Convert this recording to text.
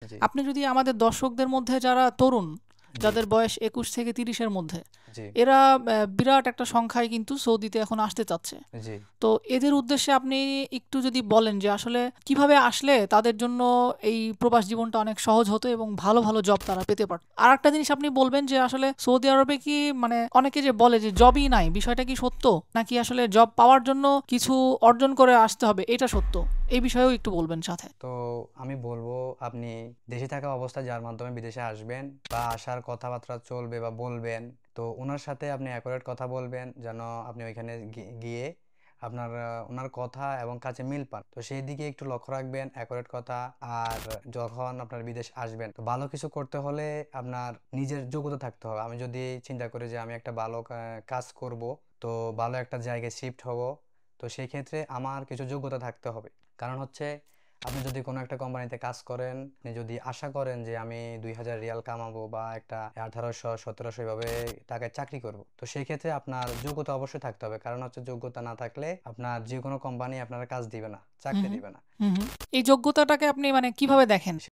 জি, আপনি যদি আমাদের দর্শকদের মধ্যে যারা তরুণ, জি, যাদের বয়স ২১ থেকে ৩০-এর মধ্যে, জি, এরা বিরাট একটা সংখ্যায় কিন্তু সৌদিতে এখন আসতে চাচ্ছে। জি। তো এদের উদ্দেশ্যে আপনি একটু যদি বলেন যে আসলে কিভাবে আসলে তাদের জন্য এই প্রবাস জীবনটা অনেক সহজ হতো এবং ভালো ভালো জব তারা পেতে পারত। আর একটা জিনিস আপনি বলবেন যে আসলে সৌদি আরবে কি মানে অনেকে যে বলে যে জবই নাই, বিষয়টা কি সত্য, নাকি আসলে জব পাওয়ার জন্য কিছু অর্জন করে আসতে হবে এটা সত্য? এই বিষয়েও একটু বলবেন সাথে। তো আমি বলবো, আপনি দেশে থাকা অবস্থায় যার মাধ্যমে বিদেশে আসবেন বা আসার কথাবার্তা চলবে বা বলবেন, তো ওনার সাথে আপনি অ্যাকুরেট কথা বলবেন যেন আপনি ওইখানে গিয়ে আপনার ওনার কথা এবং কাজে মিল পান। তো সেই দিকে একটু লক্ষ্য রাখবেন, অ্যাকুরেট কথা। আর যখন আপনার বিদেশ আসবেন, তো ভালো কিছু করতে হলে আপনার নিজের যোগ্যতা থাকতে হবে। আমি যদি চিন্তা করি যে আমি একটা ভালো কাজ করব, তো ভালো একটা জায়গায় শিফট হব, তো সেই ক্ষেত্রে আমার কিছু যোগ্যতা থাকতে হবে। কারণ হচ্ছে, আপনি যদি কোনো একটা কোম্পানিতে কাজ করেন, আপনি যদি আশা করেন যে আমি ২,০০০ রিয়াল কামাবো বা একটা ১৮০০ ১৭০০ এভাবে টাকায় চাকরি করব, তো সেই ক্ষেত্রে আপনার যোগ্যতা অবশ্যই থাকতে হবে। কারণ হচ্ছে যোগ্যতা না থাকলে আপনার যে কোনো কোম্পানি আপনার কাজ দিবে না, হুম চাকরি হুম দিবে না। হুম হুম। এই যোগ্যতাটাকে আপনি মানে কিভাবে দেখেন?